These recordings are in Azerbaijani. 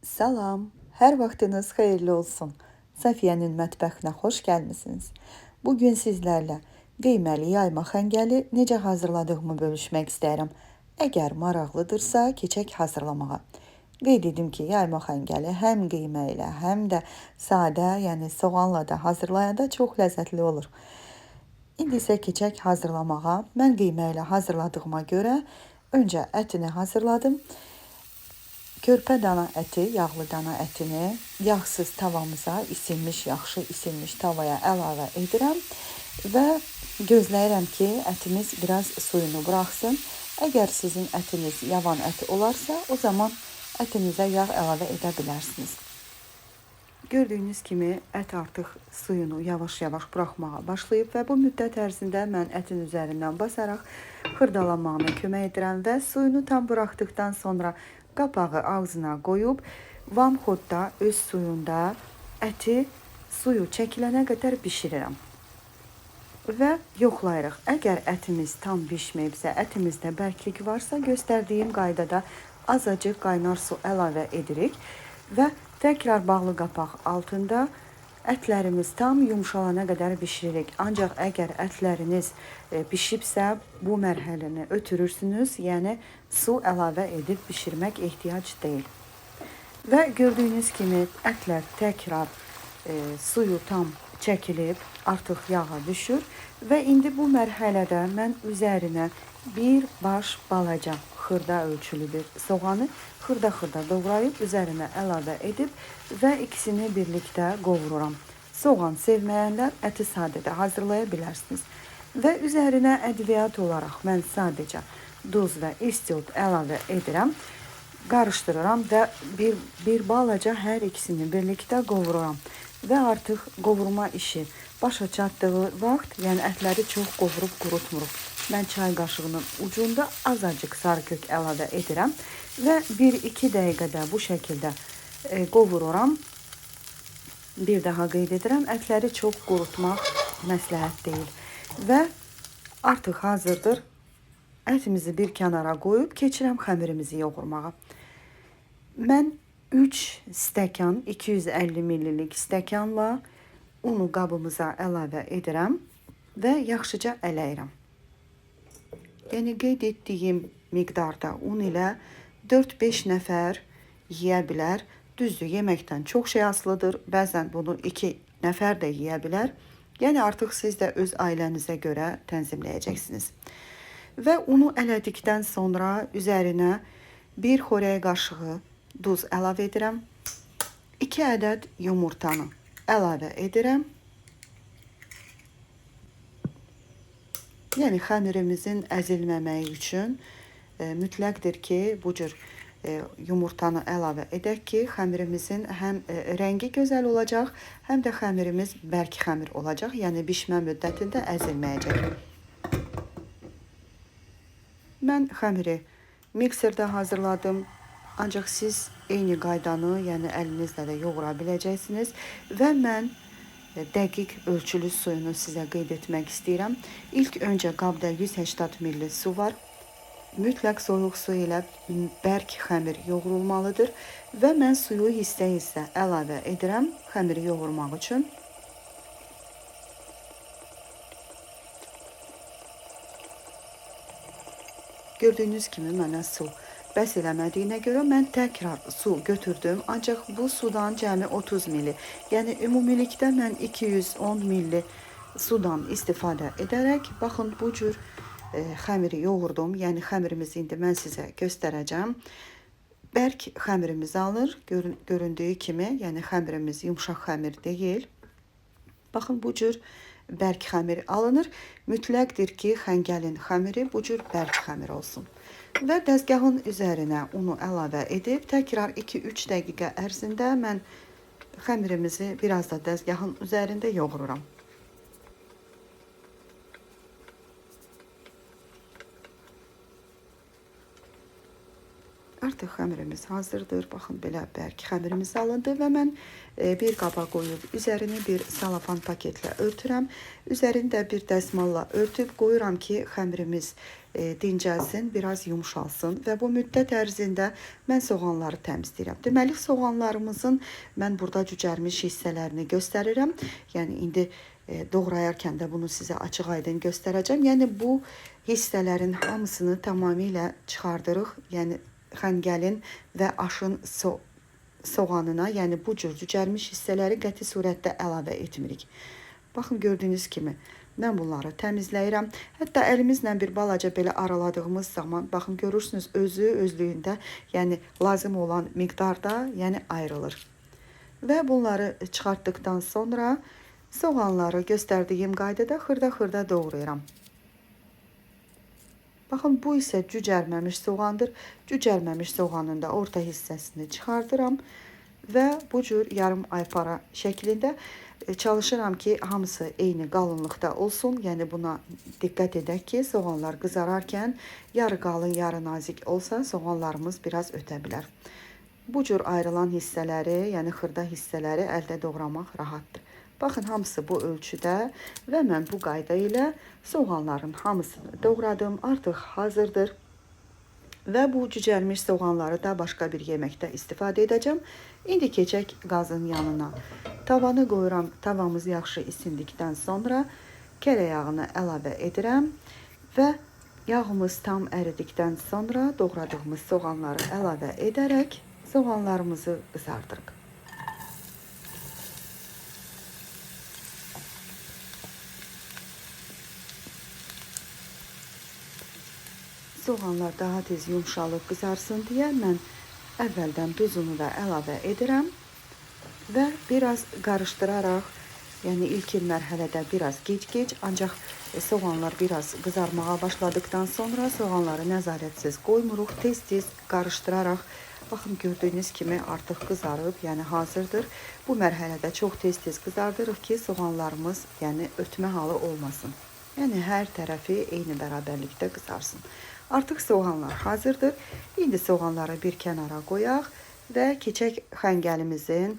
Salam, hər vaxtınız xeyirli olsun. Səfiyyənin mətbəxinə xoş gəlmisiniz. Bugün sizlərlə qeyməli yayma xəngəli necə hazırladığımı bölüşmək istəyirəm. Əgər maraqlıdırsa, keçək hazırlamağa. Qeyd edim ki, yayma xəngəli həm qeymə ilə, həm də sadə, yəni soğanla da hazırlayanda çox ləzzətli olur. İndi isə keçək hazırlamağa. Mən qeymə ilə hazırladığıma görə öncə ətini hazırladım. Körpə dana əti, yağlı dana ətini yağsız tavamıza, yaxşı isinmiş tavaya əlavə edirəm və gözləyirəm ki, ətimiz biraz suyunu buraxsın. Əgər sizin ətiniz yavan ət olarsa, o zaman ətinizə yağ əlavə edə bilərsiniz. Gördüyünüz kimi ət artıq suyunu yavaş-yavaş buraxmağa başlayıb və bu müddət ərzində mən ətin üzərindən basaraq xırdalanmağına kömək edirəm və suyunu tam buraxdıqdan sonra qapağı ağzına qoyub vamxodda öz suyunda əti suyu çəkilənə qədər bişirirəm. Və yoxlayırıq. Əgər ətimiz tam bişməyibsə, ətimizdə bərklik varsa, göstərdiyim qaydada azacıq qaynar su əlavə edirik və təkrar bağlı qapaq altında ətlərimiz tam yumşalana qədər bişiririk. Ancaq əgər ətləriniz bişibsə, bu mərhələni ötürürsünüz, yəni su əlavə edib bişirmək ehtiyac deyil. Və gördüyünüz kimi ətlər təkrar suyu tam çəkilib, artıq yağa düşür və indi bu mərhələdə mən üzərinə bir baş balaca xırda ölçülü bir soğanı xırda-xırda doğrayıb üzərinə əlavə edib və ikisini birlikdə qovururam. Soğan sevməyənlər əti sadə də hazırlaya bilərsiniz. Və üzərinə ədviyyat olaraq mən sadəcə duz və istiot əlavə edirəm. Qarışdırıram və bir balaca hər ikisini birlikdə qovururam. Və artıq qovurma işi başa çatdığı vaxt, yəni ətləri çox qovurub qurutmuruq. Mən çay qaşığının ucunda azacıq sarı kök əlavə edirəm və 1-2 dəqiqədə bu şəkildə qovururam. Bir daha qeyd edirəm, ətləri çox qurutmaq məsləhət deyil. Və artıq hazırdır. Ətimizi bir kənara qoyub keçirəm xəmirimizi yoğurmağa. Mən 3 stəkan, 250 ml stəkanla unu qabımıza əlavə edirəm və yaxşıca ələyirəm. Yəni qeyd etdiyim miqdarda un ilə 4-5 nəfər yeyə bilər. Düzdür, yeməkdən çox şey asılıdır. Bəzən bunu 2 nəfər də yeyə bilər. Yəni artıq siz də öz ailənizə görə tənzimləyəcəksiniz. Və unu ələdikdən sonra üzərinə 1 xörək qaşığı duz əlavə edirəm. 2 ədəd yumurtanı əlavə edirəm. Yəni xəmirimizin əzilməməyi üçün mütləqdir ki, bu cür yumurtanı əlavə edək ki, xəmirimizin həm rəngi gözəl olacaq, həm də xəmirimiz bərk xəmir olacaq, yəni bişmə müddətində əzilməyəcək. Mən xəmiri mikserdə hazırladım, ancaq siz eyni qaydanı, yəni əlinizlə də yoğura biləcəksiniz və mən dəqiq ölçülü suyunu sizə qeyd etmək istəyirəm. İlk öncə qabda 180 ml su var. Mütləq soyuq su ilə bərk xəmir yoğurulmalıdır və mən suyu hissə-hissə əlavə edirəm xəmiri yoğurmaq üçün. Gördüyünüz kimi mənə su bəs eləmədiyinə görə mən təkrar su götürdüm. Ancaq bu sudan cəmi 30 ml. Yəni ümumilikdə mən 210 ml sudan istifadə edərək, baxın bu cür xəmiri yoğurdum. Yəni xəmirimizi indi mən sizə göstərəcəm. Bərk xəmirimiz alır. Göründüyü kimi, yəni xəmirimiz yumşaq xəmir deyil. Baxın bu cür bərk xəmir alınır. Mütləqdir ki, xəngəlin xəmiri bu cür bərk xəmir olsun. Və dəzgahın üzərinə unu əlavə edib, təkrar 2-3 dəqiqə ərzində mən xəmirimizi biraz da dəzgahın üzərində yoğururam. Artıq xəmirimiz hazırdır. Baxın, belə bərk xəmirimiz alındı və mən bir qaba qoyub üzərini bir salafan paketlə örtürəm. Üzərini də bir dəsmalla örtüb qoyuram ki, xəmirimiz dincəlsin, biraz yumşalsın və bu müddət ərzində mən soğanları təmizləyirəm. Deməli, soğanlarımızın mən burada cücərmiş hissələrini göstərirəm. Yəni, indi doğrayarkən də bunu sizə açıq-aydın göstərəcəm. Yəni, bu hissələrin hamısını tamamilə çıxardırıq. Yəni, xəngəlin və aşın soğanına, yəni bu cür cücərmiş hissələri qəti surətdə əlavə etmirik. Baxın, gördüyünüz kimi mən bunları təmizləyirəm. Hətta əlimizlə bir balaca belə araladığımız zaman, baxın, görürsünüz, özlüyündə, yəni lazım olan miqdarda, yəni ayrılır. Və bunları çıxartdıqdan sonra soğanları göstərdiyim qaydada xırda-xırda doğrayıram. Baxın, bu isə cücərməmiş soğandır. Cücərməmiş soğanın da orta hissəsini çıxardıram və bu cür yarım aypara şəklində çalışıram ki, hamısı eyni qalınlıqda olsun. Yəni, buna diqqət edək ki, soğanlar qızararkən yarı qalın, yarı nazik olsa, soğanlarımız biraz ötə bilər. Bu cür ayrılan hissələri, yəni xırda hissələri əldə doğramaq rahatdır. Baxın, hamısı bu ölçüdə və mən bu qayda ilə soğanların hamısını doğradım, artıq hazırdır. Və bu cücərmiş soğanları da başqa bir yeməkdə istifadə edəcəm. İndi keçək qazın yanına. Tavanı qoyuram, tavamız yaxşı isindikdən sonra kərə yağını əlavə edirəm və yağımız tam əridikdən sonra doğradığımız soğanları əlavə edərək soğanlarımızı qızardırıq. Soğanlar daha tez yumşalıb qızarsın deyə mən əvvəldən duzunu da əlavə edirəm və biraz qarışdıraraq, yəni ilkin mərhələdə biraz gec-gec, ancaq soğanlar biraz qızarmağa başladıqdan sonra soğanları nəzarətsiz qoymuruq, tez-tez qarışdıraraq, baxın, gördüyünüz kimi artıq qızarıb, yəni hazırdır. Bu mərhələdə çox tez-tez qızardırıq ki, soğanlarımız, yəni ötmə halı olmasın. Yəni hər tərəfi eyni bərabərlikdə qızarsın. Artıq soğanlar hazırdır. İndi soğanları bir kənara qoyaq və keçək xəngəlimizin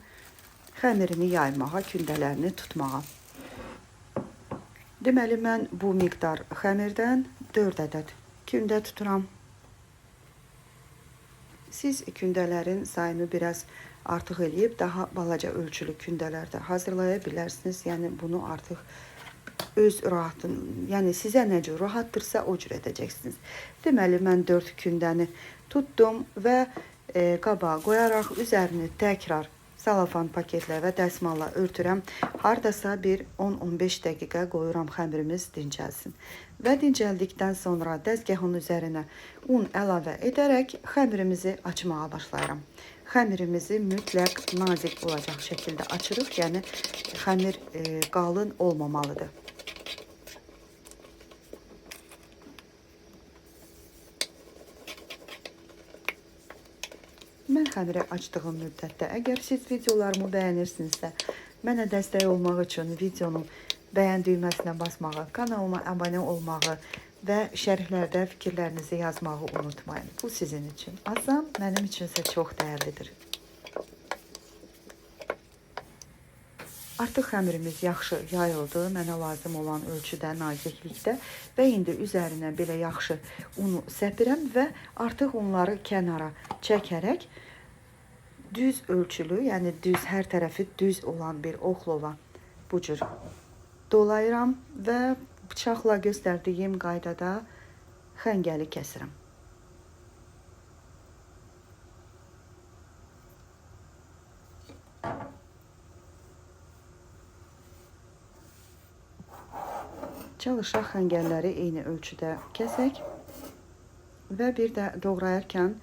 xəmirini yaymağa, kündələrini tutmağa. Deməli, mən bu miqdar xəmirdən 4 ədəd kündə tuturam. Siz kündələrin sayını biraz artıq eləyib, daha balaca ölçülü kündələrdə hazırlaya bilərsiniz. Yəni, bunu artıq öz rahatın, yəni sizə nə cür rahatdırsa o cür edəcəksiniz. Deməli, mən 4 kündəni tutdum və qaba qoyaraq üzərini təkrar salafan paketlə və dəsmalla örtürəm. Hardasa bir 10-15 dəqiqə qoyuram xəmirimiz dincəlsin. Və dincəldikdən sonra dəzgahın üzərinə un əlavə edərək xəmirimizi açmağa başlayıram. Xəmirimizi mütləq nazik olacaq şəkildə açırıq. Yəni, xəmir qalın olmamalıdır. Mən xəmiri açdığım müddətdə, əgər siz videolarımı bəyənirsinizsə, mənə dəstək olmaq üçün videonun bəyən düyməsinə basmağı, kanalıma abunə olmağı və şərhlərdə fikirlərinizi yazmağı unutmayın. Bu sizin üçün azam, mənim üçünsə çox dəyərlidir. Artıq xəmirimiz yaxşı yayıldı, mənə lazım olan ölçüdə, naziklikdə və indi üzərinə belə yaxşı unu səpirəm və artıq onları kənara çəkərək düz ölçülü, yəni düz, hər tərəfi düz olan bir oxlova bu cür dolayıram və bıçaqla göstərdiyim qaydada xəngəli kəsirəm. Çalışaq xəngəlləri eyni ölçüdə kəsək və bir də doğrayarkən,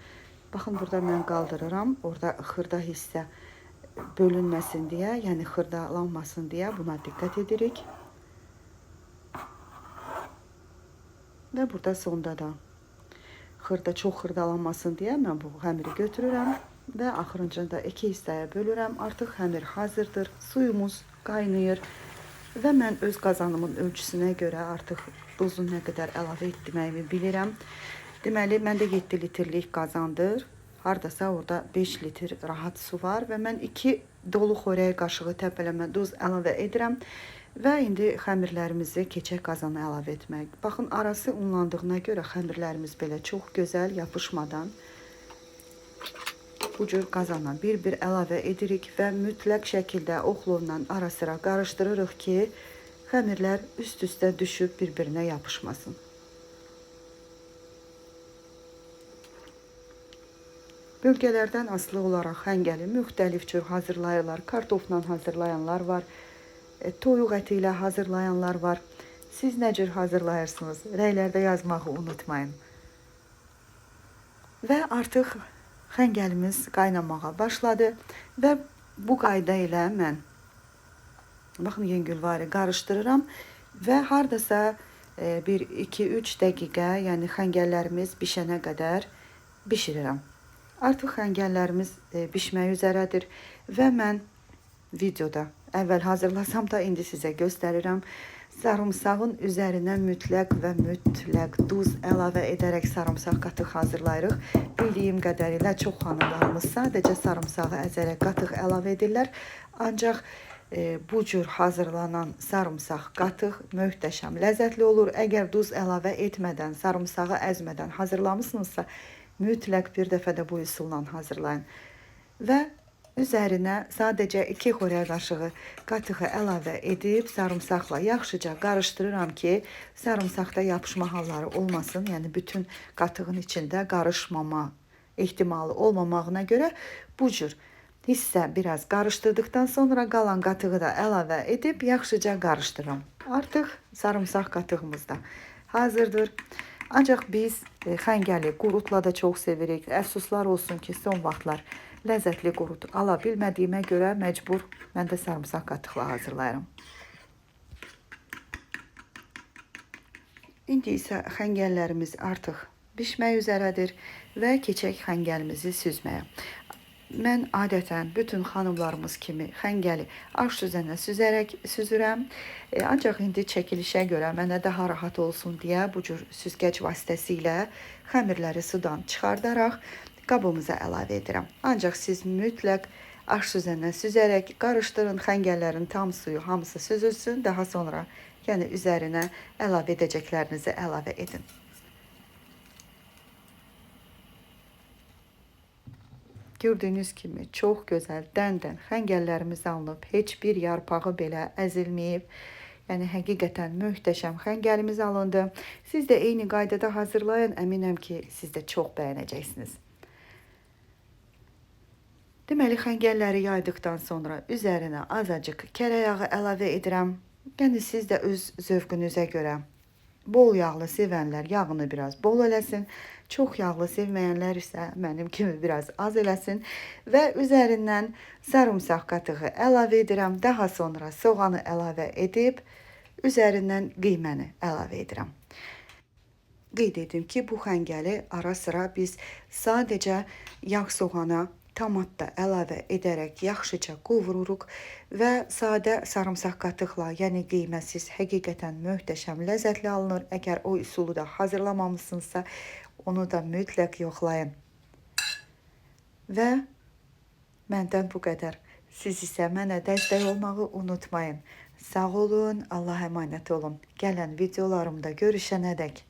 baxın, burada mən qaldırıram, orada xırda hissə bölünməsin deyə, yəni xırdalanmasın deyə buna diqqət edirik. Və burada sonda da çox xırdalanmasın deyə mən bu xəmiri götürürəm və axırıncında 2 hissəyə bölürəm. Artıq xəmir hazırdır, suyumuz qaynayır və mən öz qazanımın ölçüsünə görə artıq duzun nə qədər əlavə etməyimi bilirəm. Deməli, məndə 7 litrlik qazandır. hardasa orada 5 litr rahat su var və mən 2 dolu xörək qaşığı təpələmə duz əlavə edirəm və indi xəmirlərimizi keçək qazana əlavə etmək. Baxın, arası unlandığına görə xəmirlərimiz belə çox gözəl yapışmadan bu cür qazana bir-bir əlavə edirik və mütləq şəkildə oxlovla ara-sıra qarışdırırıq ki, xəmirlər üst-üstə düşüb bir-birinə yapışmasın. Bölgələrdən asılı olaraq xəngəli müxtəlif cür hazırlayırlar. Kartofla hazırlayanlar var, toyuq əti ilə hazırlayanlar var. Siz nə cür hazırlayırsınız? Rəylərdə yazmağı unutmayın. Və artıq xəngəlimiz qaynamağa başladı və bu qayda ilə mən baxın yüngülvari qarışdırıram və hardasa 1-2-3 dəqiqə, yəni xəngəllərimiz bişənə qədər bişirirəm. Artıq xəngəllərimiz bişmək üzrədir və mən videoda əvvəl hazırlasam da indi sizə göstərirəm. Sarımsağın üzərinə mütləq və mütləq duz əlavə edərək sarımsaq qatıq hazırlayırıq. Bildiyim qədərilə çox xanımlarımız sadəcə sarımsağı əzərək qatıq əlavə edirlər. Ancaq bu cür hazırlanan sarımsaq qatıq möhtəşəm, ləzzətli olur. Əgər duz əlavə etmədən, sarımsağı əzmədən hazırlamısınızsa, mütləq bir dəfə də bu üsulla hazırlayın. Və üzərinə sadəcə 2 xörək qaşığı qatığı əlavə edib sarımsaqla yaxşıca qarışdırıram ki, sarımsaqda yapışma halları olmasın. Yəni bütün qatığın içində qarışmama ehtimalı olmamağına görə bu cür hissə biraz qarışdırdıqdan sonra qalan qatığı da əlavə edib yaxşıca qarışdırıram. Artıq sarımsaq qatığımız da hazırdır. Ancaq biz xəngəli qurutla da çox sevirik. Əfsuslar olsun ki, son vaxtlar ləzzətli qurut ala bilmədiyimə görə məcbur mən də sarımsaq qatıqla hazırlayıram. İndi isə xəngəllərimiz artıq bişmək üzrədir və keçək xəngəlimizi süzməyə. Mən adətən bütün xanımlarımız kimi xəngəli aş süzənə süzürəm. Ancaq indi çəkilişə görə mənə daha rahat olsun deyə bu cür süzgəc vasitəsilə xəmirləri sudan çıxardaraq qabımıza əlavə edirəm. Ancaq siz mütləq aş süzənə süzərək qarışdırın, xəngəllərin tam suyu hamısı süzülsün. Daha sonra yəni üzərinə əlavə edəcəklərinizi əlavə edin. Gördüyünüz kimi çox gözəl dən-dən xəngəllərimiz alınıb, heç bir yarpağı belə əzilməyib. Yəni həqiqətən möhtəşəm xəngəlimiz alındı. Siz də eyni qaydada hazırlayın, əminəm ki, siz də çox bəyənəcəksiniz. Deməli, xəngəlləri yaydıqdan sonra üzərinə azacıq kərə yağı əlavə edirəm. Yəni siz də öz zövqünüzə görə bol yağlı sevənlər yağını biraz bol eləsin. Çox yağlı sevməyənlər isə mənim kimi biraz az eləsin. Və üzərindən sarımsaq qatığı əlavə edirəm. Daha sonra soğanı əlavə edib, üzərindən qiyməni əlavə edirəm. Qeyd edim ki, bu xəngəli ara-sıra biz sadəcə yağ soğana tomat da əlavə edərək yaxşıca qovururuq və sadə sarımsaq qatıqla, yəni qiyməsiz, həqiqətən möhtəşəm ləzzətli alınır. Əgər o üsulu da hazırlamamışsınızsa, onu da mütləq yoxlayın. Və məndən bu qədər. Siz isə mənə dəstək olmağı unutmayın. Sağ olun, Allah'a əmanət olun. Gələn videolarımda görüşənədək.